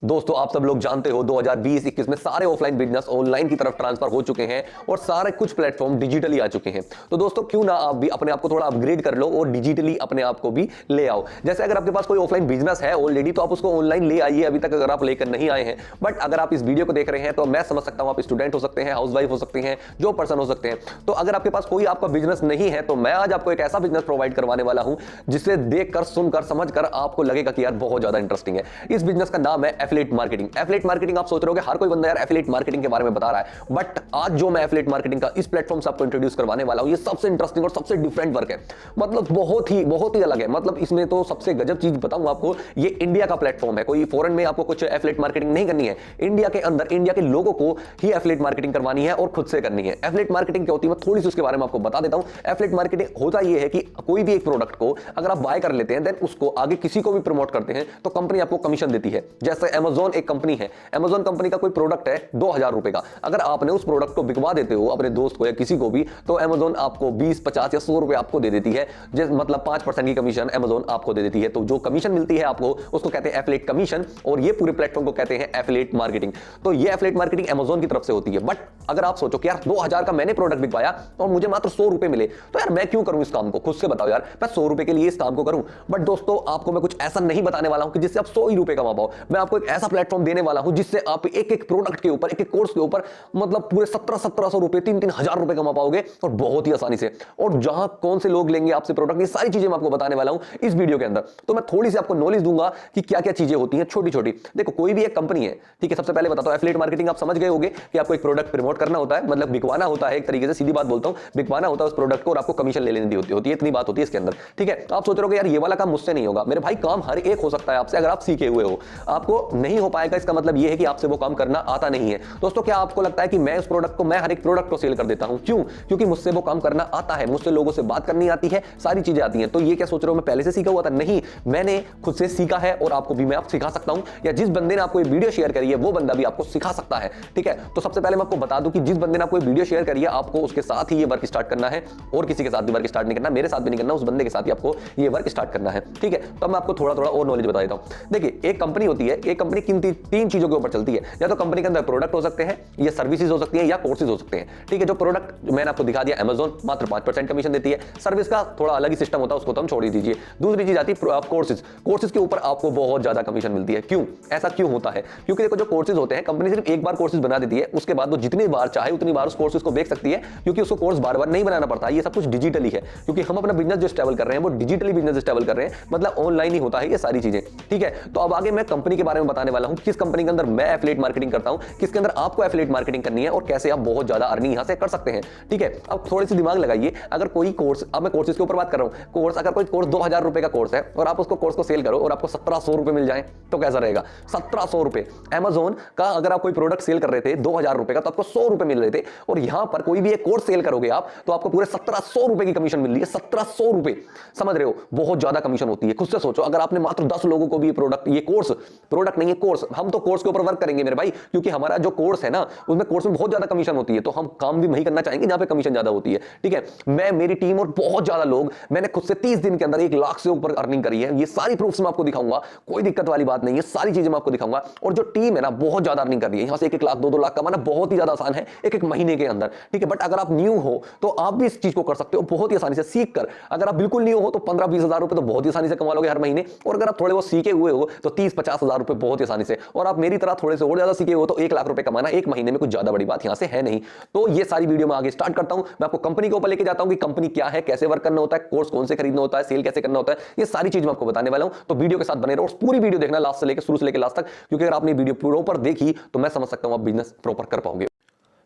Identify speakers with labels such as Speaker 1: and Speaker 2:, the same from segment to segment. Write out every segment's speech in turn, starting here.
Speaker 1: दोस्तों आप सब लोग जानते हो 2020-21 में सारे ऑफलाइन बिजनेस ऑनलाइन की तरफ ट्रांसफर हो चुके हैं और सारे कुछ प्लेटफॉर्म डिजिटली आ चुके हैं। तो दोस्तों क्यों ना आप भी अपने आप को थोड़ा अपग्रेड कर लो और डिजिटली अपने आप को भी ले आओ। जैसे अगर आपके पास कोई ऑफलाइन बिजनेस है ऑलरेडी तो आप उसको ऑनलाइन ले आइए, अभी तक अगर आप लेकर नहीं आए हैं। बट अगर आप इस वीडियो को देख रहे हैं तो मैं समझ सकता हूं आप स्टूडेंट हो सकते हैं, हाउसवाइफ हो सकते हैं, जो पर्सन हो सकते हैं। तो अगर आपके पास कोई आपका बिजनेस नहीं है तो मैं आज आपको एक ऐसा बिजनेस प्रोवाइड करवाने वाला हूं जिसे देखकर, सुनकर, समझकर आपको लगेगा कि यार बहुत ज्यादा इंटरेस्टिंग है। इस बिजनेस का नाम है एफिलिएट मार्केटिंग। एफिलिएट मार्केटिंग आप सोच रहे होगे हर कोई बंदा यार एफिलिएट मार्केटिंग के बारे में बता रहा है, बट आज जो मैं एफिलिएट मार्केटिंग का इस प्लेटफॉर्म से आपको इंट्रोड्यूस करवाने वाला हूं ये सबसे इंटरेस्टिंग और सबसे डिफरेंट वर्क है। मतलब बहुत ही अलग है। मतलब इसमें तो सबसे गजब चीज बताऊं आपको, ये इंडिया का प्लेटफॉर्म है। कोई फॉरेन में आपको कुछ एफिलिएट मार्केटिंग नहीं करनी है, इंडिया के अंदर इंडिया के लोगों को ही एफिलिएट मार्केटिंग करवानी है और खुद से करनी है। एफिलिएट मार्केटिंग क्या होती है मैं थोड़ी सी उसके बारे में आपको बता देता हूं। एफिलिएट मार्केटिंग होता यह है कि कोई भी एक प्रोडक्ट को अगर आप बाय कर लेते हैं देन उसको आगे किसी को भी प्रमोट करते हैं तो कंपनी आपको कमीशन देती है। जैसे अमेजॉन एक कंपनी है, अमेजॉन कंपनी का कोई प्रोडक्ट है 2000 रुपए का, अगर आपने उस प्रोडक्ट को बिकवा देते हो अपने दोस्त को या किसी को भी तो अमेजॉन आपको 20, 50 या 100 रुपए आपको दे देती है। मतलब 5% की कमीशन अमेजॉन आपको दे देती है। तो जो कमीशन मिलती है आपको उसको कहते हैं एफिलिएट कमीशन और ये पूरे प्लेटफॉर्म को कहते हैं एफिलिएट मार्केटिंग। तो ये एफिलिएट मार्केटिंग अमेजॉन की तरफ से होती है। बट अगर आप सोचो कि यार 2000 का मैंने प्रोडक्ट बिकवाया और मुझे मात्र 100 रुपए मिले तो यार मैं क्यों करूं इस काम को, खुद से बताओ यार, मैं 100 रुपए के लिए इस काम को करूं। बट दोस्तों आपको मैं कुछ ऐसा नहीं बताने वाला हूं कि जिससे आप 100 ही रुपए कमा पाओ। मैं आपको एक ऐसा प्लेटफॉर्म देने वाला हूं जिससे आप एक एक प्रोडक्ट के ऊपर, एक एक कोर्स के ऊपर मतलब पूरे 1700 रुपए, 3-3 हजार रुपए कमा पाओगे और बहुत ही आसानी से। और जहां कौन से लोग लेंगे आपसे प्रोडक्ट, ये सारी चीजें मैं आपको बताने वाला हूं इस वीडियो के अंदर। तो मैं थोड़ी सी आपको नॉलेज दूंगा कि क्या क्या चीजें होती हैं छोटी छोटी। देखो कोई भी एक कंपनी है, ठीक है, सबसे पहले बताता हूं एफिलिएट मार्केटिंग आप समझ गए होंगे कि आपको एक प्रोडक्ट प्रमोट करना होता है, मतलब बिकवाना होता है। एक तरीके से सीधी बात बोलता हूं, बिकवाना होता है उस प्रोडक्ट को और आपको कमीशन ले लेनी होती है। इतनी बात होती है इसके अंदर, ठीक है। आप सोच रहे हो यार ये वाला काम मुझसे नहीं होगा। मेरे भाई काम हर एक हो सकता है आपसे, अगर आप सीखे हुए हो। आपको नहीं हो पाएगा इसका मतलब यह है कि आपसे वो काम करना आता नहीं है। दोस्तों क्या आपको लगता है कि मैं उस प्रोडक्ट को, मैं हर एक प्रोडक्ट को सेल कर देता हूं? क्यों? क्योंकि मुझसे वो काम करना आता है, मुझसे लोगों से बात करनी आती है, सारी चीजें आती हैं। तो ये क्या सोच रहे हो मैं पहले से सीखा हुआ था? नहीं, मैंने खुद से सीखा है और आपको भी मैं आप सिखा सकता हूं, या जिस बंदे ने आपको ये वीडियो शेयर करी है वो बंदा भी आपको सिखा सकता है, ठीक है। तो सबसे पहले मैं आपको बता दूं कि जिस बंदे ने आपको वीडियो शेयर करी है आपको उसके साथ ही ये वर्क स्टार्ट करना है और किसी के साथ भी वर्क स्टार्ट नहीं करना, मेरे साथ भी नहीं करना, उस बंदे के साथ ही आपको ये वर्क स्टार्ट करना है, ठीक है। तो मैं आपको थोड़ा थोड़ा और नॉलेज बता देता हूं। देखिए एक कंपनी होती है, एक कंपनी किन तीन चीजों के ऊपर चलती है। या तो कंपनी के अंदर प्रोडक्ट हो सकते हैं, या सर्विसेज हो सकती है, या कोर्सेज हो सकते हैं, ठीक है। जो प्रोडक्ट मैंने आपको दिखा दिया, अमेजॉन मात्र 5% कमीशन देती है। सर्विस का थोड़ा अलग ही सिस्टम होता है, उसको तो हम छोड़ ही दीजिए। दूसरी चीज आती है कोर्सेज। कोर्सेज के ऊपर आपको बहुत ज्यादा कमीशन मिलती है। क्यों ऐसा क्यों होता है? क्योंकि देखो जो कोर्सेज होते हैं कंपनी सिर्फ एक बार कोर्सेज बना देती है, उसके बाद वो जितनी बार चाहे उतनी बार उस कोर्सेज को बेच सकती है, क्योंकि उसको कोर्स बार बार नहीं बनाना पड़ता। ये सब कुछ डिजिटली है, क्योंकि हम अपना बिजनेस जो स्टेबल कर रहे हैं वो डिजिटली बिजनेस स्टेबल कर रहे हैं, मतलब ऑनलाइन ही होता है ये सारी चीजें, ठीक है। तो अब आगे मैं कंपनी के बारे में बताने वाला हूं, किस कंपनी के अंदर मैं एफिलिएट मार्केटिंग करता हूं, किसके अंदर आपको एफिलिएट मार्केटिंग करनी है और कैसे आप बहुत ज्यादा अर्निंग यहां से कर सकते हैं, ठीक है। अब थोड़ी सी दिमाग लगाइए, अगर कोई कोर्स, अब मैं कोर्सेज के ऊपर बात कर रहा हूं, कोर्स अगर कोई कोर्स 2000 रुपए का कोर्स है और आप उसको कोर्स को सेल करो और आपको 1700 रुपए मिल जाए तो कैसा रहेगा? 1700 रुपए अमेजॉन का अगर आप कोई प्रोडक्ट सेल कर रहे थे 2000 रुपए का तो आपको 100 रुपए मिल रहे थे, और यहां पर कोई भी एक कोर्स सेल करोगे आप तो आपको पूरे 1700 रुपए की कमीशन मिल रही है। 1700 रुपए, समझ रहे हो? बहुत ज्यादा कमीशन होती है। खुद से सोचो, अगर आपने मात्र 10 लोगों को भी प्रोडक्ट, ये कोर्स, प्रोडक्ट नहीं है कोर्स, हम तो कोर्स के ऊपर वर्क करेंगे मेरे भाई, क्योंकि हमारा जो कोर्स है ना उसमें कोर्स में बहुत ज्यादा कमीशन होती है, तो हम काम भी वही करना चाहेंगे जहां पे कमीशन ज्यादा होती है, ठीक है। मैं, मेरी टीम और बहुत ज्यादा लोग, मैंने खुद से 30 दिन के अंदर 1 लाख से ऊपर अर्निंग करी है। ये सारी प्रूफ्स मैं आपको दिखाऊंगा, कोई दिक्कत वाली बात नहीं है, सारी चीजें मैं आपको दिखाऊंगा। और जो टीम है ना बहुत ज्यादा अर्निंग कर रही है, यहां से 1-1 लाख 2-2 लाख कमाना बहुत ही ज्यादा आसान है एक महीने के अंदर, ठीक है। बट अगर आप न्यू हो तो आप भी इस चीज को कर सकते हो बहुत ही आसानी से सीख कर। अगर आप बिल्कुल न्यू हो तो 15-20 हजार रुपए तो बहुत ही आसानी से कमा लोगे हर महीने, और अगर आप थोड़े बहुत सीखे हुए हो तो 30-50 हजार रुपए बहुत ही आसानी से, और आप मेरी तरह थोड़े से और ज्यादा सीखे हो तो 1 लाख रुपए कमाना एक महीने में कुछ ज्यादा बड़ी बात यहां से है नहीं। तो ये सारी वीडियो में आगे स्टार्ट करता हूं, मैं आपको कंपनी के ऊपर लेके जाता हूं कि कंपनी क्या है, कैसे वर्क करना होता है, कोर्स कौन से खरीदना होता है, सेल कैसे करना होता है, ये सारी चीज मैं आपको बताने वाला हूं। तो वीडियो के साथ बने रहो और पूरी वीडियो देखना लास्ट से लेकर, शुरू से लेकर लास्ट तक, क्योंकि अगर आपने वीडियो प्रॉपर देखी तो मैं समझ सकता हूं आप बिजनेस प्रॉपर कर पाओगे।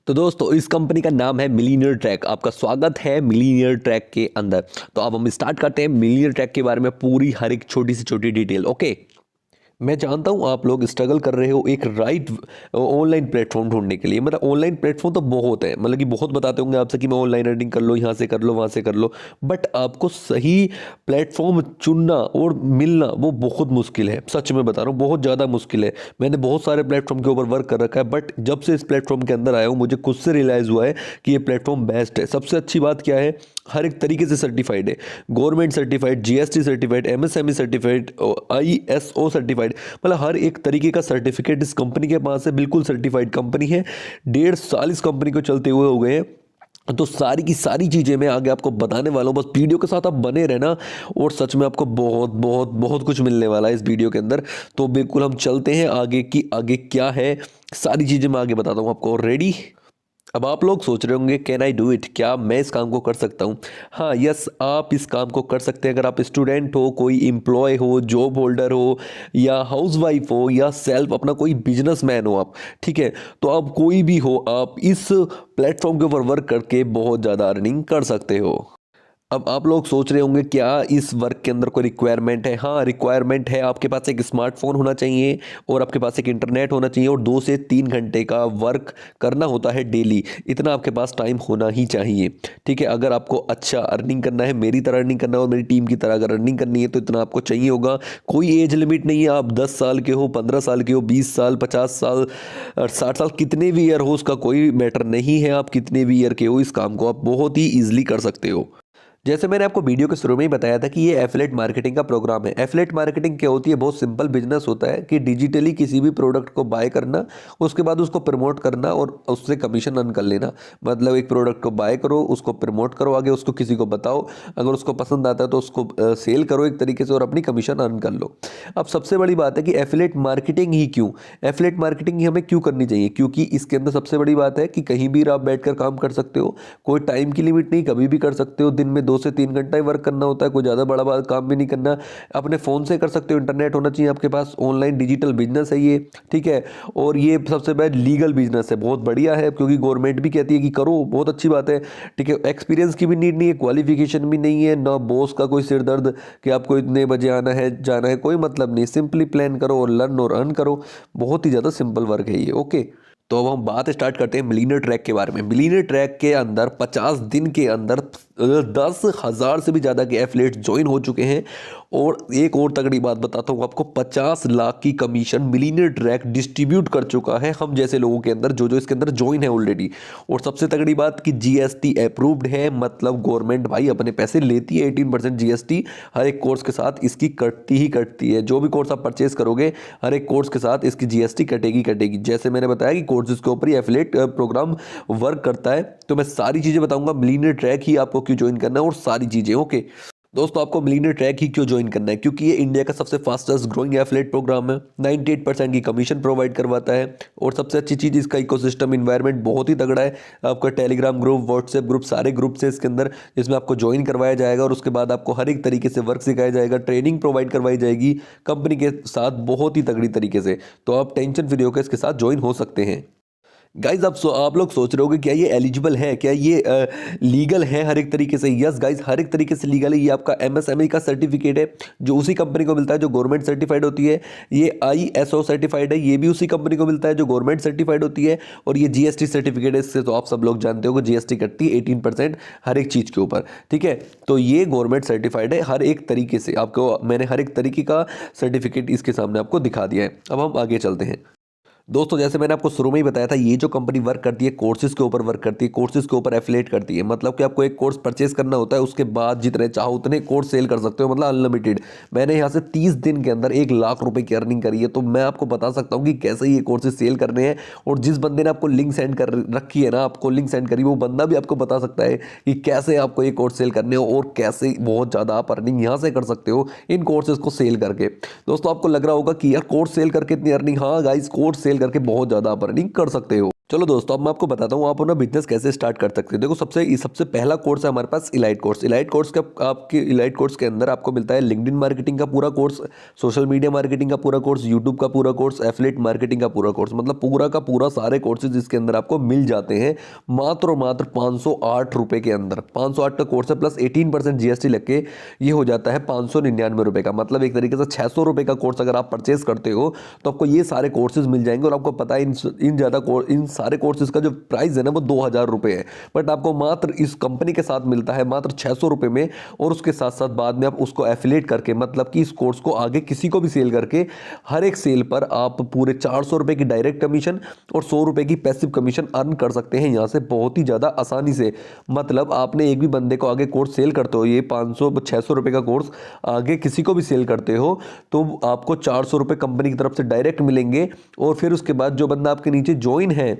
Speaker 1: तो दोस्तों इस कंपनी का नाम है मिलीनियर ट्रैक। आपका स्वागत है मिलीनियर ट्रैक के अंदर। तो अब हम स्टार्ट करते हैं मिलीनियर ट्रैक के बारे में पूरी हर एक छोटी से छोटी डिटेल, ओके। मैं जानता हूँ आप लोग स्ट्रगल कर रहे हो एक राइट ऑनलाइन प्लेटफॉर्म ढूंढने के लिए। मतलब ऑनलाइन प्लेटफॉर्म तो बहुत है, मतलब कि बहुत बताते होंगे आपसे कि मैं ऑनलाइन अर्निंग कर लो, यहाँ से कर लो, वहाँ से कर लो, बट आपको सही प्लेटफॉर्म चुनना और मिलना वो बहुत मुश्किल है। सच में बता रहा हूँ, बहुत ज़्यादा मुश्किल है। मैंने बहुत सारे प्लेटफॉर्म के ऊपर वर्क कर रखा है, बट जब से इस प्लेटफॉर्म के अंदर आया हूँ मुझे खुद से रियलाइज़ हुआ है कि ये प्लेटफॉर्म बेस्ट है। सबसे अच्छी बात क्या है, हर एक तरीके से सर्टिफाइड है, government certified, GST certified, MSME certified, ISO certified,
Speaker 2: certified, मतलब हर एक तरीके का सर्टिफिकेट इस कंपनी के पास है, बिल्कुल सर्टिफाइड कंपनी है। 1.5 साल इस कंपनी को चलते हुए हो गए हैं। तो सारी की सारी चीज़ें मैं आगे आपको बताने वाला हूँ, बस वीडियो के साथ आप बने रहना और सच में आपको बहुत बहुत बहुत कुछ मिलने वाला है इस वीडियो के अंदर। तो बिल्कुल हम चलते हैं आगे की, आगे क्या है सारी चीज़ें मैं आगे बताता हूँ आपको। रेडी? अब आप लोग सोच रहे होंगे कैन आई डू इट, क्या मैं इस काम को कर सकता हूँ? हाँ, यस, आप इस काम को कर सकते हैं। अगर आप स्टूडेंट हो, कोई एम्प्लॉय हो, जॉब होल्डर हो, या हाउसवाइफ हो, या सेल्फ अपना कोई बिजनेसमैन हो आप, ठीक है, तो आप कोई भी हो, आप इस प्लेटफॉर्म के ऊपर वर्क करके बहुत ज़्यादा अर्निंग कर सकते हो। अब आप लोग सोच रहे होंगे क्या इस वर्क के अंदर कोई रिक्वायरमेंट है? हाँ, रिक्वायरमेंट है। आपके पास एक स्मार्टफोन होना चाहिए और आपके पास एक इंटरनेट होना चाहिए और 2 से 3 घंटे का वर्क करना होता है डेली। इतना आपके पास टाइम होना ही चाहिए, ठीक है। अगर आपको अच्छा अर्निंग करना है, मेरी तरह अर्निंग करना है और मेरी टीम की तरह अगर अर्निंग करनी है तो इतना आपको चाहिए होगा। कोई एज लिमिट नहीं है, आप 10 साल के हो, 15 साल के हो, 20 साल, 50 साल, 60 साल, कितने भी ईयर हो उसका कोई मैटर नहीं है। आप कितने भी ईयर के हो, इस काम को आप बहुत ही ईजिली कर सकते हो। जैसे मैंने आपको वीडियो के शुरू में ही बताया था कि ये एफिलिएट मार्केटिंग का प्रोग्राम है। एफिलिएट मार्केटिंग क्या होती है? बहुत सिंपल बिजनेस होता है कि डिजिटली किसी भी प्रोडक्ट को बाय करना, उसके बाद उसको प्रमोट करना और उससे कमीशन अर्न कर लेना। मतलब एक प्रोडक्ट को बाय करो, उसको प्रमोट करो, आगे उसको किसी को बताओ, अगर उसको पसंद आता है तो उसको सेल करो एक तरीके से और अपनी कमीशन अर्न कर लो। अब सबसे बड़ी बात है कि एफिलिएट मार्केटिंग ही क्यों, एफिलिएट मार्केटिंग ही हमें क्यों करनी चाहिए? क्योंकि इसके अंदर सबसे बड़ी बात है कि कहीं भी आप बैठकर काम कर सकते हो, कोई टाइम की लिमिट नहीं, कभी भी कर सकते हो। दिन में 2 से 3 घंटा ही वर्क करना होता है, कोई ज़्यादा बड़ा काम भी नहीं करना। अपने फ़ोन से कर सकते हो, इंटरनेट होना चाहिए आपके पास, ऑनलाइन डिजिटल बिजनेस है ये, ठीक है। और ये सबसे बड़ा लीगल बिजनेस है, बहुत बढ़िया है क्योंकि गवर्नमेंट भी कहती है कि करो, बहुत अच्छी बात है, ठीक है। एक्सपीरियंस की भी नीड नहीं है, क्वालिफिकेशन भी नहीं है, ना बॉस का कोई सिर दर्द कि आपको इतने बजे आना है जाना है, कोई मतलब नहीं। सिंपली प्लान करो और लर्न और अर्न करो, बहुत ही ज़्यादा सिंपल वर्क है ये, ओके। तो अब हम बात स्टार्ट करते हैं मिलियनेयर ट्रैक के बारे में। मिलियनेयर ट्रैक के अंदर 50 दिन के अंदर 10,000 से भी ज़्यादा के एफिलिएट्स ज्वाइन हो चुके हैं। और एक और तगड़ी बात बताता हूँ आपको, 50 लाख की कमीशन मिलियनेयर ट्रैक डिस्ट्रीब्यूट कर चुका है हम जैसे लोगों के अंदर, जो इसके अंदर ज्वाइन है ऑलरेडी। और सबसे तगड़ी बात कि जीएसटी अप्रूव्ड है, मतलब गवर्नमेंट भाई अपने पैसे लेती है। 18% जीएसटी हर एक कोर्स के साथ इसकी कटती ही कटती है। जो भी कोर्स आप परचेज करोगे, हर एक कोर्स के साथ इसकी जीएसटी कटेगी कटेगी। जैसे मैंने बताया कि कोर्सेज के ऊपर ही एफिलिएट प्रोग्राम वर्क करता है। तो मैं सारी चीज़ें बताऊंगा, मिलियनेयर ट्रैक ही आपको क्यों ज्वाइन करना है और सारी चीज़ें, ओके। दोस्तों, आपको मिलियनेयर ट्रैक ही क्यों ज्वाइन करना है? क्योंकि ये इंडिया का सबसे फास्टेस्ट ग्रोइंग एफिलिएट प्रोग्राम है। 98% की कमीशन प्रोवाइड करवाता है और सबसे अच्छी चीज़ इसका इकोसिस्टम इन्वायरमेंट बहुत ही तगड़ा है। आपका टेलीग्राम ग्रुप, व्हाट्सएप ग्रुप, सारे ग्रुप से इसके अंदर, जिसमें आपको ज्वाइन करवाया जाएगा और उसके बाद आपको हर एक तरीके से वर्क सिखाया जाएगा, ट्रेनिंग प्रोवाइड करवाई जाएगी कंपनी के साथ बहुत ही तगड़ी तरीके से। तो आप टेंशन फ्री होकर इसके साथ ज्वाइन हो सकते हैं। गाइज आप लोग सोच रहे होगे क्या ये एलिजिबल है, क्या ये लीगल है हर एक तरीके से? यस गाइज, हर एक तरीके से लीगल है। ये आपका एमएसएमई का सर्टिफिकेट है जो उसी कंपनी को मिलता है जो गवर्नमेंट सर्टिफाइड होती है। ये आईएसओ सर्टिफाइड है, ये भी उसी कंपनी को मिलता है जो गवर्नमेंट सर्टिफाइड होती है। और ये जीएसटी सर्टिफिकेट है, इससे तो आप सब लोग जानते हो कि जीएसटी कटती है 18% हर एक चीज़ के ऊपर, ठीक है। तो ये गवर्नमेंट सर्टिफाइड है हर एक तरीके से। आपको मैंने हर एक तरीके का सर्टिफिकेट इसके सामने आपको दिखा दिया है। अब हम आगे चलते हैं। दोस्तों, जैसे मैंने आपको शुरू में ही बताया था, ये जो कंपनी वर्क करती है कोर्सेज के ऊपर वर्क करती है, कोर्सेज के ऊपर एफिलिएट करती है। मतलब कि आपको एक कोर्स परचेस करना होता है, उसके बाद जितने चाहो उतने कोर्स सेल कर सकते हो, मतलब अनलिमिटेड। मैंने यहाँ से 30 दिन के अंदर 1 लाख रुपए की अर्निंग करी है। तो मैं आपको बता सकता हूँ कि कैसे ये कोर्सेज सेल करने हैं। और जिस बंदे ने आपको लिंक सेंड कर रखी है ना, आपको लिंक सेंड करी, वो बंदा भी आपको बता सकता है कि कैसे आपको ये कोर्स सेल करने हो और कैसे बहुत ज़्यादा आप अर्निंग यहाँ से कर सकते हो इन कोर्सेज को सेल करके। दोस्तों, आपको लग रहा होगा कि यार कोर्स सेल करके इतनी अर्निंग, हाँ गाइस, कोर्स सेल करके बहुत ज़्यादा आप अर्निंग कर सकते हो। चलो दोस्तों, अब मैं आपको बताता हूँ आप अपना बिजनेस कैसे स्टार्ट कर सकते हैं। देखो, सबसे पहला कोर्स है हमारे पास इलाइट कोर्स। इलाइट कोर्स का आपके इलाइट कोर्स के अंदर आपको मिलता है लिंक्डइन मार्केटिंग का पूरा कोर्स, सोशल मीडिया मार्केटिंग का पूरा कोर्स, यूट्यूब का पूरा कोर्स, एफिलिएट मार्केटिंग का पूरा कोर्स। मतलब पूरा का पूरा सारे कोर्सेज इसके अंदर आपको मिल जाते हैं मात्र और मात्र 508 रुपये के अंदर। 508 का कोर्स है, प्लस 18% जीएसटी लग के ये हो जाता है 599 रुपये का। मतलब एक तरीके से 600 रुपये का कोर्स अगर आप परचेस करते हो तो आपको ये सारे कोर्सेज मिल जाएंगे। और आपको पता है इन सारे कोर्सेज का जो प्राइस है ना वो 2,000 रुपये है, बट आपको मात्र इस कंपनी के साथ मिलता है मात्र 600 रुपये में। और उसके साथ साथ बाद में आप उसको एफिलेट करके, मतलब कि इस कोर्स को आगे किसी को भी सेल करके, हर एक सेल पर आप पूरे 400 रुपये की डायरेक्ट कमीशन और 100 रुपये की पैसिव कमीशन अर्न कर सकते हैं यहाँ से बहुत ही ज़्यादा आसानी से। मतलब आपने एक भी बंदे को आगे कोर्स सेल करते हो, ये 500-600 रुपये का कोर्स आगे किसी को भी सेल करते हो तो आपको 400 रुपये कंपनी की तरफ से डायरेक्ट मिलेंगे। और फिर उसके बाद जो बंदा आपके नीचे ज्वाइन है,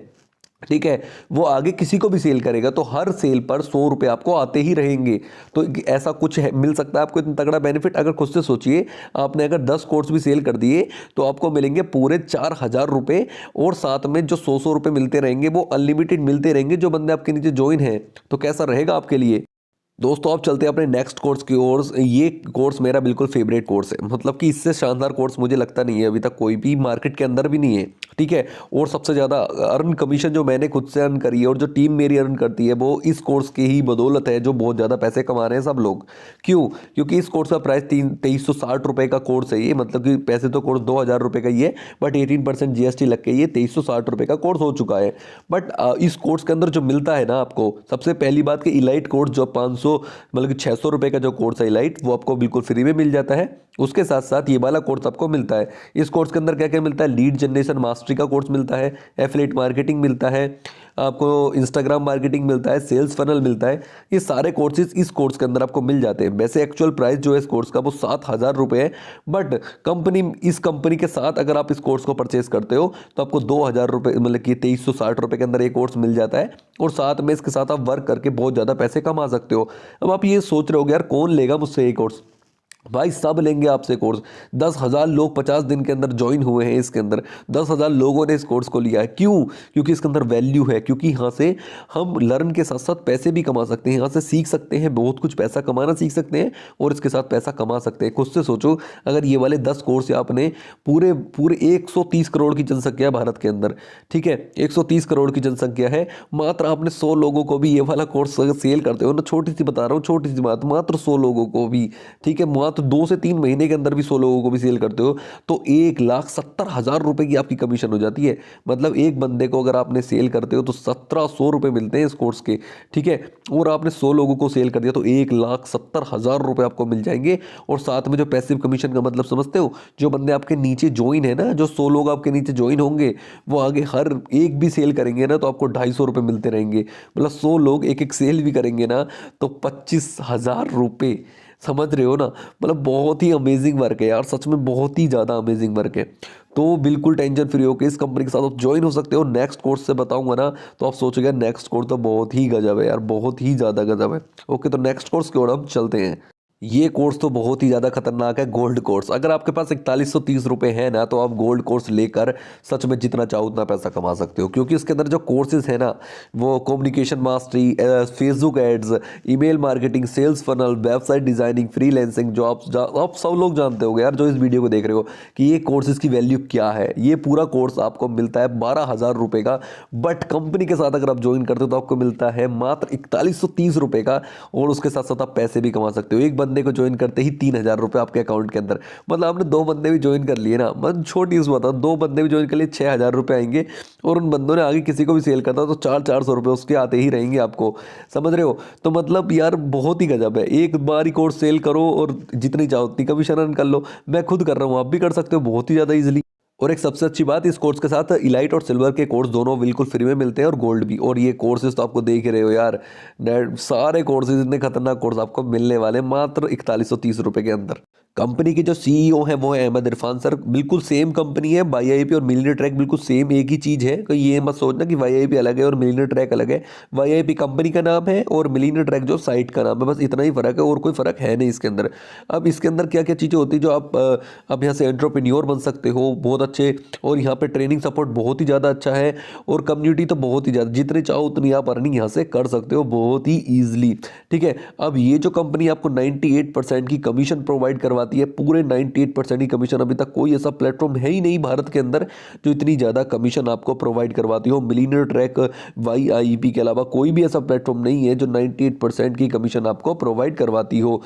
Speaker 2: ठीक है, वो आगे किसी को भी सेल करेगा तो हर सेल पर 100 रुपये आपको आते ही रहेंगे। तो ऐसा कुछ है, मिल सकता है आपको इतना तगड़ा बेनिफिट। अगर खुद से सोचिए, आपने अगर 10 कोर्स भी सेल कर दिए तो आपको मिलेंगे पूरे 4,000 रुपये, और साथ में जो 100 रुपये मिलते रहेंगे वो अनलिमिटेड मिलते रहेंगे जो बंदे आपके नीचे ज्वाइन है। तो कैसा रहेगा आपके लिए दोस्तों। आप चलते हैं अपने नेक्स्ट कोर्स की ओर। ये कोर्स मेरा बिल्कुल फेवरेट कोर्स है, मतलब कि इससे शानदार कोर्स मुझे लगता नहीं है अभी तक कोई भी मार्केट के अंदर भी नहीं है, ठीक है। और सबसे ज़्यादा अर्न कमीशन जो मैंने खुद से अर्न करी है और जो टीम मेरी अर्न करती है वो इस कोर्स की ही बदौलत है, जो बहुत ज़्यादा पैसे कमा रहे हैं सब लोग। क्यों? क्योंकि इस कोर्स का प्राइस 2360 रुपये का कोर्स है ये, मतलब कि पैसे तो कोर्स 2,000 रुपये का ही है, बट 18% GST लग के ये 2360 रुपये का कोर्स हो चुका है। बट इस कोर्स के अंदर जो मिलता है ना आपको, सबसे पहली बात कि इलाइट कोर्स जो 500 मतलब कि 600 रुपये का जो कोर्स है इलाइट, वो आपको बिल्कुल फ्री में मिल जाता है। उसके साथ साथ ये वाला कोर्स आपको मिलता है। इस कोर्स के अंदर क्या क्या मिलता है? लीड जनरेशन मास्टरी का कोर्स मिलता है, एफिलिएट मार्केटिंग मिलता है, आपको इंस्टाग्राम मार्केटिंग मिलता है, सेल्स फनल मिलता है। ये सारे कोर्सेज इस कोर्स के अंदर आपको मिल जाते हैं। वैसे एक्चुअल प्राइस जो है इस कोर्स का वो 7,000 रुपये है, बट इस कंपनी के साथ अगर आप इस कोर्स को परचेज करते हो तो आपको 2,000 रुपये, मतलब कि 2360 रुपये के अंदर ये कोर्स मिल जाता है। और साथ में इसके साथ आप वर्क करके बहुत ज़्यादा पैसे कमा सकते हो। अब आप ये सोच रहे हो यार कौन लेगा मुझसे ये कोर्स? भाई सब लेंगे आपसे कोर्स। 10,000 लोग 50 दिन के अंदर ज्वाइन हुए हैं इसके अंदर, 10,000 लोगों ने इस कोर्स को लिया है। क्यों? क्योंकि इसके अंदर वैल्यू है, क्योंकि यहाँ से हम लर्न के साथ साथ पैसे भी कमा सकते हैं, यहाँ से सीख सकते हैं, बहुत कुछ पैसा कमाना सीख सकते हैं और इसके साथ पैसा कमा सकते हैं। खुद से सोचो, अगर ये वाले 10 कोर्स आपने पूरे 130 करोड़ की जनसंख्या है भारत के अंदर, ठीक है, 130 करोड़ की जनसंख्या है, मात्र आपने 100 लोगों को भी ये वाला कोर्स सेल करते हो ना, छोटी सी बता रहा हूँ, छोटी सी बात, मात्र 100 लोगों को भी, ठीक है, तो 2 से 3 महीने के अंदर भी 100 लोगों को भी सेल करते हो तो 1,70,000 रुपए की आपकी कमीशन हो जाती है। मतलब एक बंदे को अगर आपने सेल करते हो तो 1,700 रुपए मिलते हैं इस कोर्स के, ठीक है। और आपने 100 लोगों को सेल कर दिया तो 1,70,000 रुपए आपको मिल जाएंगे। और साथ में जो पैसिव कमीशन का मतलब समझते हो, जो बंदे आपके नीचे ज्वाइन है ना, जो 100 लोग आपके नीचे ज्वाइन होंगे, वो आगे हर एक भी सेल करेंगे ना तो आपको 250 रुपये मिलते रहेंगे। मतलब 100 लोग एक सेल भी करेंगे ना तो 25,000 रुपये, समझ रहे हो ना। मतलब बहुत ही अमेजिंग वर्क है यार, सच में बहुत ही ज़्यादा अमेजिंग वर्क है। तो बिल्कुल टेंशन फ्री होकर इस कंपनी के साथ आप ज्वाइन हो सकते हो। नेक्स्ट कोर्स से बताऊंगा ना तो आप सोचोगे नेक्स्ट कोर्स तो बहुत ही गजब है यार, बहुत ही ज़्यादा गजब है। ओके, तो नेक्स्ट कोर्स की ओर हम चलते हैं। ये कोर्स तो बहुत ही ज़्यादा खतरनाक है, गोल्ड कोर्स। अगर आपके पास 4130 रुपये है ना तो आप गोल्ड कोर्स लेकर सच में जितना चाहो उतना पैसा कमा सकते हो, क्योंकि इसके अंदर जो कोर्सेज है ना वो communication mastery, Facebook ads, email marketing, sales funnel, website designing, freelancing, जो आप सब लोग जानते होंगे यार जो इस वीडियो को देख रहे हो कि ये कोर्सेज की वैल्यू क्या है। ये पूरा कोर्स आपको मिलता है 12,000 रुपये का, बट कंपनी के साथ अगर आप ज्वाइन करते हो तो आपको मिलता है मात्र 4130 रुपये का। और उसके साथ साथ आप पैसे भी कमा सकते हो। एक बंदे को ज्वाइन करते ही 3,000 रुपये आपके अकाउंट के अंदर। मतलब आपने 2 बंदे भी ज्वाइन कर लिए ना, मैं छोटी सी बात है, 2 बंदे भी ज्वाइन कर लिए 6,000 रुपये आएंगे। और उन बंदों ने आगे किसी को भी सेल करता तो 400 रुपये उसके आते ही रहेंगे आपको, समझ रहे हो। तो मतलब यार बहुत ही गजब है। एक बार ही कोर्स सेल करो और जितनी चाहो उतनी कमीशन अर्न कर लो। मैं खुद कर रहा हूँ, आप भी कर सकते हो बहुत ही ज़्यादा ईजिली। और एक सबसे अच्छी बात, इस कोर्स के साथ इलाइट और सिल्वर के कोर्स दोनों बिल्कुल फ्री में मिलते हैं और गोल्ड भी। और ये कोर्सेज तो आपको देख ही रहे हो यार, सारे कोर्सेज इतने खतरनाक कोर्स आपको मिलने वाले मात्र 4130 रुपये के अंदर। कंपनी के जो सीईओ हैं वो है अहमद इरफान सर। बिल्कुल सेम कंपनी है, YIP और मिलियनेयर ट्रैक बिल्कुल सेम एक ही चीज़ है। कोई ये मत सोचना कि YIP अलग है और मिलियनेयर ट्रैक अलग है। YIP कंपनी का नाम है और मिलियनेयर ट्रैक जो साइट का नाम है, बस इतना ही फ़र्क है और कोई फ़र्क है नहीं इसके अंदर। अब इसके अंदर क्या क्या चीज़ें होती है जो आप यहाँ से एंटरप्रेन्योर बन सकते हो बहुत अच्छे, और यहाँ पर ट्रेनिंग सपोर्ट बहुत ही ज़्यादा अच्छा है, और कम्युनिटी तो बहुत ही ज़्यादा, जितने चाहो उतनी आप अर्निंग यहाँ से कर सकते हो बहुत ही ईजिली, ठीक है। अब ये जो कंपनी आपको 98% की कमीशन प्रोवाइड करवाती है, पूरे 98% की कमीशन, अभी तक कोई ऐसा प्लेटफॉर्म है ही नहीं भारत के अंदर जो इतनी ज़्यादा कमीशन आपको प्रोवाइड करवाती हो। मिलियनेयर ट्रैक, YIP के अलावा कोई भी ऐसा प्लेटफॉर्म नहीं है जो 98% की कमीशन आपको प्रोवाइड करवाती हो।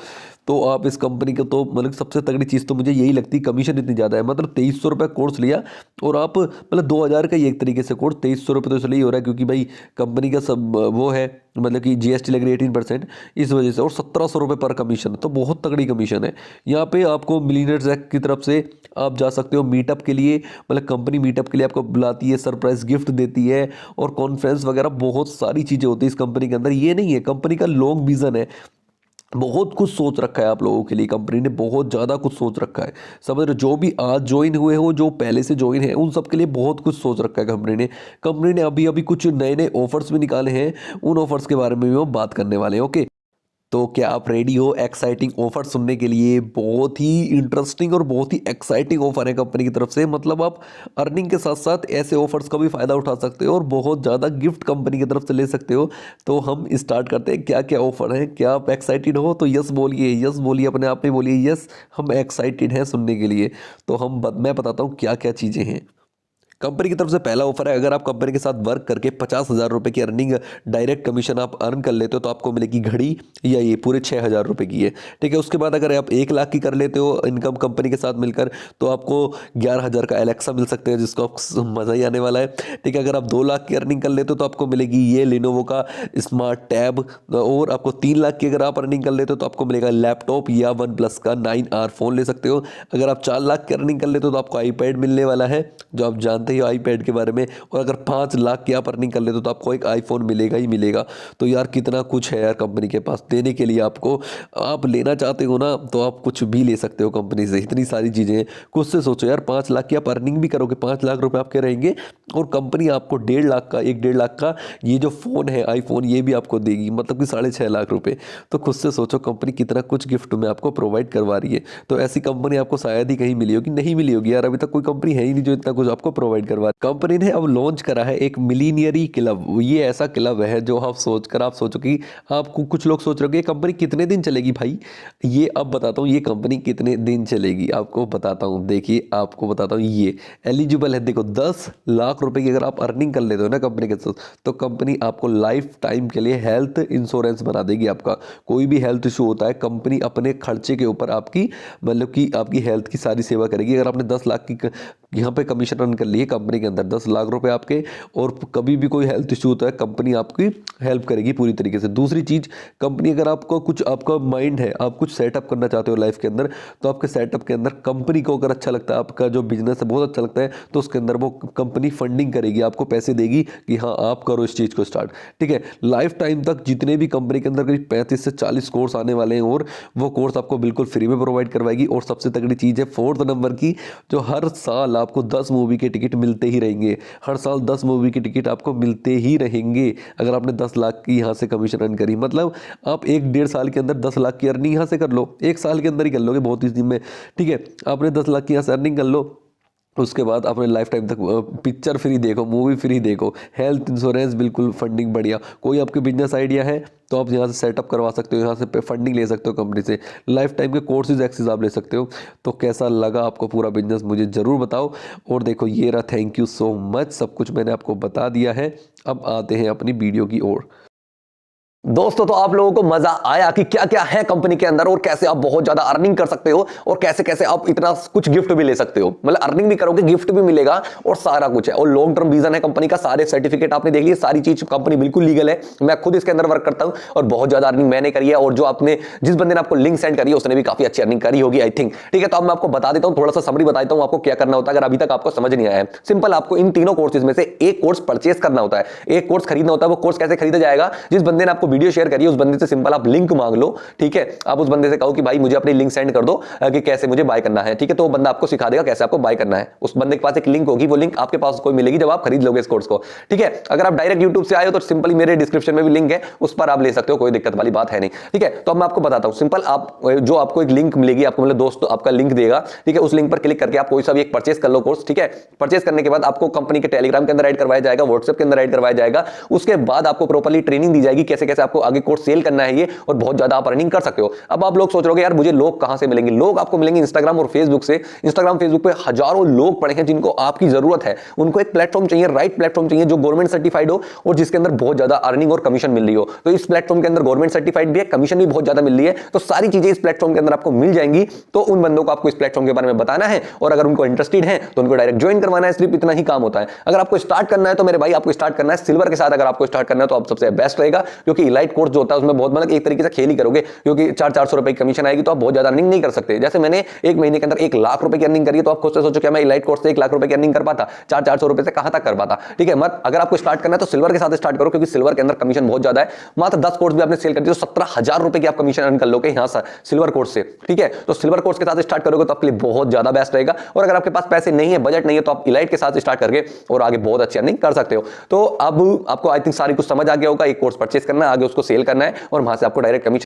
Speaker 2: तो आप इस कंपनी का तो मतलब सबसे तगड़ी चीज़ तो मुझे यही लगती है, कमीशन इतनी ज़्यादा है। मतलब 2300 रुपये कोर्स लिया और आप मतलब 2000 का ही एक तरीके से कोर्स, 2300 रुपये तो इसलिए हो रहा है क्योंकि भाई कंपनी का सब वो है, मतलब कि जीएसटी लग रही है 18%, इस वजह से, और 1700 रुपये पर कमीशन, तो बहुत तगड़ी कमीशन है। यहाँ पे आपको मिलीनियर्स एक्ट की तरफ से आप जा सकते हो मीटअप के लिए, मतलब कंपनी मीटअप के लिए आपको बुलाती है, सरप्राइज गिफ्ट देती है, और कॉन्फ्रेंस वगैरह बहुत सारी चीज़ें होती है इस कंपनी के अंदर। ये नहीं है, कंपनी का लॉन्ग विजन है, बहुत कुछ सोच रखा है आप लोगों के लिए, कंपनी ने बहुत ज़्यादा कुछ सोच रखा है। समझ रहे हो, जो भी आज ज्वाइन हुए हो, जो पहले से ज्वाइन है, उन सब के लिए बहुत कुछ सोच रखा है कंपनी ने अभी अभी कुछ नए नए ऑफर्स भी निकाले हैं, उन ऑफर्स के बारे में भी हम बात करने वाले हैं। ओके, तो क्या आप रेडी हो एक्साइटिंग ऑफर सुनने के लिए? बहुत ही इंटरेस्टिंग और बहुत ही एक्साइटिंग ऑफर है कंपनी की तरफ से। मतलब आप अर्निंग के साथ साथ ऐसे ऑफर्स का भी फ़ायदा उठा सकते हो और बहुत ज़्यादा गिफ्ट कंपनी की तरफ से ले सकते हो। तो हम स्टार्ट करते हैं, क्या क्या ऑफर है, क्या आप एक्साइटेड हो? तो यस बोलिए, यस बोलिए, अपने आप में बोलिए यस, हम एक्साइटेड हैं सुनने के लिए। तो मैं बताता हूँ क्या क्या चीज़ें हैं। कंपनी की तरफ से पहला ऑफर है, अगर आप कंपनी के साथ वर्क करके 50,000 रुपये की अर्निंग डायरेक्ट कमीशन आप अर्न कर लेते हो तो आपको मिलेगी घड़ी, या ये पूरे 6,000 रुपये की है। ठीक है, उसके बाद अगर आप 1 लाख की कर लेते हो इनकम कंपनी के साथ मिलकर तो आपको 11,000 का एलेक्सा मिल सकते हैं, जिसको मज़ा ही आने वाला है। ठीक है, अगर आप 2 लाख की अर्निंग कर लेते हो तो आपको मिलेगी ये लिनोवो का स्मार्ट टैब, और आपको 3 लाख की अगर आप अर्निंग कर लेते हो तो आपको मिलेगा लैपटॉप या OnePlus का 9R फ़ोन ले सकते हो। अगर आप 4 लाख की अर्निंग कर लेते हो तो आपको आईपैड मिलने वाला है, जो आप जानते ही आईपैड के बारे में। और अगर 5 लाख की आप अर्निंग कर लेते हो तो आपको एक आईफोन मिलेगा ही मिलेगा। तो यार कितना कुछ है यार कंपनी के पास देने के लिए आपको। आप लेना चाहते हो ना तो आप कुछ भी ले सकते हो कंपनी से, इतनी सारी चीज़ें हैं। कुछ से सोचो यार, 5 लाख की आप अर्निंग भी करोगे, 5 लाख रुपए आपके रहेंगे, और कंपनी आपको 1.5 लाख का, 1.5 लाख का ये जो फ़ोन है आईफोन, ये भी आपको देगी, मतलब कि 6.5 लाख रुपए। तो खुद से सोचो कंपनी कितना कुछ गिफ्ट में आपको प्रोवाइड करवा रही है। तो ऐसी कंपनी आपको शायद ही कहीं मिली होगी, नहीं मिली होगी यार, अभी तक कोई कंपनी है ही नहीं जो इतना कुछ आपको प्रोवाइड करवा रही है। कंपनी ने अब लॉन्च करा है एक मिलीनियरी क्लब। ये ऐसा क्लब है जो आप सोचो कि आपको, कुछ लोग सोच रहे हो कि ये कंपनी कितने दिन चलेगी भाई। ये अब बताता हूँ ये कंपनी कितने दिन चलेगी, आपको बताता हूँ। देखिए आपको बताता हूँ, ये एलिजिबल है, देखो 10 लाख रुपए की अगर आप अर्निंग कर लेते हो ना कंपनी के साथ, तो कंपनी आपको लाइफ टाइम के लिए हेल्थ इंश्योरेंस बना देगी। आपका कोई भी हेल्थ इशू होता है, कंपनी अपने खर्चे के ऊपर आपकी, मतलब कि आपकी हेल्थ की सारी सेवा करेगी। अगर आपने 10 लाख की यहाँ पे कमीशन अर्न कर ली है कंपनी के अंदर, 10 लाख रुपए आपके, और कभी भी कोई हेल्थ इशू होता है कंपनी आपकी हेल्प करेगी पूरी तरीके से। दूसरी चीज़, कंपनी अगर आपको कुछ, आपका माइंड है, आप कुछ सेटअप करना चाहते हो लाइफ के अंदर, तो आपके सेटअप के अंदर कंपनी को अगर अच्छा लगता है, आपका जो बिजनेस है बहुत अच्छा लगता है, तो उसके अंदर वो कंपनी फंडिंग करेगी, आपको पैसे देगी कि हाँ आप करो इस चीज़ को स्टार्ट। ठीक है, लाइफ टाइम तक जितने भी कंपनी के अंदर करीब 35 से 40 कोर्स आने वाले हैं, और वो कोर्स आपको बिल्कुल फ्री में प्रोवाइड करवाएगी। और सबसे तगड़ी चीज़ है 4th नंबर की, जो हर साल आपको 10 मूवी के टिकट मिलते ही रहेंगे। हर साल 10 मूवी की टिकट आपको मिलते ही रहेंगे अगर आपने 10 लाख की यहाँ से कमीशन अर्न करी। मतलब आप 1-1.5 साल के अंदर 10 लाख की अर्निंग यहाँ से कर लो, 1 साल के अंदर ही कर लोगे बहुत इस दिन में। ठीक है, आपने 10 लाख की यहाँ से अर्निंग कर लो, उसके बाद अपने लाइफ टाइम तक पिक्चर फ्री देखो, मूवी फ्री देखो, हेल्थ इंश्योरेंस बिल्कुल फंडिंग बढ़िया। कोई आपके बिजनेस आइडिया है तो आप यहाँ से सेटअप करवा सकते हो, यहाँ से फंडिंग ले सकते हो कंपनी से, लाइफ टाइम के कोर्सेज एक्सेस आप ले सकते हो। तो कैसा लगा आपको पूरा बिजनेस मुझे ज़रूर बताओ। और देखो ये रहा, थैंक यू सो मच, सब कुछ मैंने आपको बता दिया है। अब आते हैं अपनी वीडियो की ओर।
Speaker 1: दोस्तों, तो आप लोगों को मजा आया कि क्या क्या है कंपनी के अंदर और कैसे आप बहुत ज्यादा अर्निंग कर सकते हो और कैसे कैसे आप इतना कुछ गिफ्ट भी ले सकते हो। मतलब अर्निंग भी करोगे, गिफ्ट भी मिलेगा और सारा कुछ है। और लॉन्ग टर्म विजन है कंपनी का, सारे सर्टिफिकेट आपने देख लिए, सारी चीज कंपनी बिल्कुल लीगल है। मैं खुद इसके अंदर वर्क करता हूं और बहुत ज्यादा अर्निंग मैंने करी है, और जो आपने, जिस बंदे ने आपको लिंक सेंड करी है उसने भी काफी अच्छी अर्निंग करी होगी आई थिंक। ठीक है, तो अब मैं आपको बता देता हूं, थोड़ा सा समरी बता देता हूं आपको क्या करना होता है अगर अभी तक आपको समझ नहीं आया है। सिंपल, आपको इन तीनों कोर्सेज में से एक कोर्स परचेस करना होता है, एक कोर्स खरीदना होता है। वो कोर्स कैसे खरीदा जाएगा? जिस बंदे ने आपको वीडियो शेयर करी है उस बंदे से सिंपल आप लिंक मांग लो। ठीक है, आप उस बंदे से कहो कि भाई मुझे अपनी लिंक सेंड कर दो कि कैसे मुझे बाय करना है। ठीक है, तो वो बंदा आपको सिखा देगा कैसे आपको बाय करना है। उस बंदे के पास एक लिंक होगी, वो लिंक आपके पास कोई मिलेगी जब आप खरीद लोगे इस कोर्स को। ठीक है, अगर आप डायरेक्ट यूट्यूब से आए हो तो सिंपली मेरे डिस्क्रिप्शन में भी लिंक है, उस पर आप ले सकते हो, कोई दिक्कत वाली बात है नहीं। ठीक है, तो अब मैं आपको बताता हूं सिंपल, आप जो आपको एक लिंक मिलेगी, आपको मतलब दोस्त आपका लिंक देगा। ठीक है, उस लिंक पर क्लिक करके आप कोई सा भी एक परचेस कर लो कोर्स। ठीक है, परचेस करने के बाद आपको कंपनी के टेलीग्राम के अंदर ऐड करवाया जाएगा, व्हाट्सएप के अंदर ऐड करवाया जाएगा। उसके बाद आपको प्रॉपर्ली ट्रेनिंग दी जाएगी कैसे कैसे कैसे आपको आगे कोर्स सेल करना है ये, और बहुत ज्यादा आप अर्निंग कर सकते हो। अब आप लोग सोच रहे हो यार मुझे लोग कहां से मिलेंगे? लोग आपको मिलेंगे इंस्टाग्राम और फेसबुक से। इंस्टाग्राम फेसबुक पे हजारों लोग पड़े हैं जिनको आपकी जरूरत है। उनको एक प्लेटफॉर्म चाहिए, राइट प्लेटफॉर्म चाहिए जो गवर्नमेंट सर्टिफाइड हो और जिसके अंदर बहुत ज्यादा अर्निंग और कमीशन मिल रही हो। तो इस प्लेटफॉर्म के अंदर गवर्नमेंट सर्टिफाइड भी है, कमीशन भी बहुत ज्यादा मिल रही है। तो सारी चीजें इस प्लेटफॉर्म के अंदर आपको मिल जाएंगी। तो उन बंदों को आपको इस प्लेटफॉर्म के बारे में बताना है, और अगर उनको इंटरेस्टेड है तो उनको डायरेक्ट ज्वाइन करवाना है। सिर्फ इतना ही काम होता है। अगर आपको स्टार्ट करना है तो मेरे भाई आपको स्टार्ट करना है सिल्वर के साथ। अगर आपको स्टार्ट करना है तो आप सबसे बेस्ट रहेगा, क्योंकि इलाइट कोर्स जो होता है उसमें बहुत मतलब एक तरीके से खेल ही करोगे, क्योंकि 400 रुपए की कमीशन आएगी तो आप बहुत ज्यादा अर्निंग नहीं कर सकते। जैसे मैंने एक महीने के अंदर 1 लाख रुपए की अर्निंग करी, तो आप खुद से सोचो क्या मैं इलाइट कोर्स से 1 लाख रुपए की अर्निंग कर पाता? 400 रुपए से कहां तक कर पाता? ठीक है, मत अगर आपको स्टार्ट करना है तो सिल्वर के साथ स्टार्ट करो, क्योंकि सिल्वर के अंदर कमीशन बहुत ज्यादा है। मात्र 10 कोर्स भी आपने सेल कर दिए तो 17,000 रुपए की आप कमीशन अर्न कर लोगे यहां से सिल्वर कोर्स से। ठीक है, तो सिल्वर कोर्स के साथ स्टार्ट करोगे तो आपके लिए बहुत ज्यादा बेस्ट रहेगा। और अगर आपके पास पैसे नहीं है, बजट नहीं है, तो आप इलाइट के साथ स्टार्ट करके और आगे बहुत अच्छी अर्निंग कर सकते हो। तो अब आपको आई थिंक सारी कुछ समझ आ गया होगा। एक कोर्स परचेस करना है, आगे उसको सेल करना है और वहां से आपको डायरेक्ट कमीशन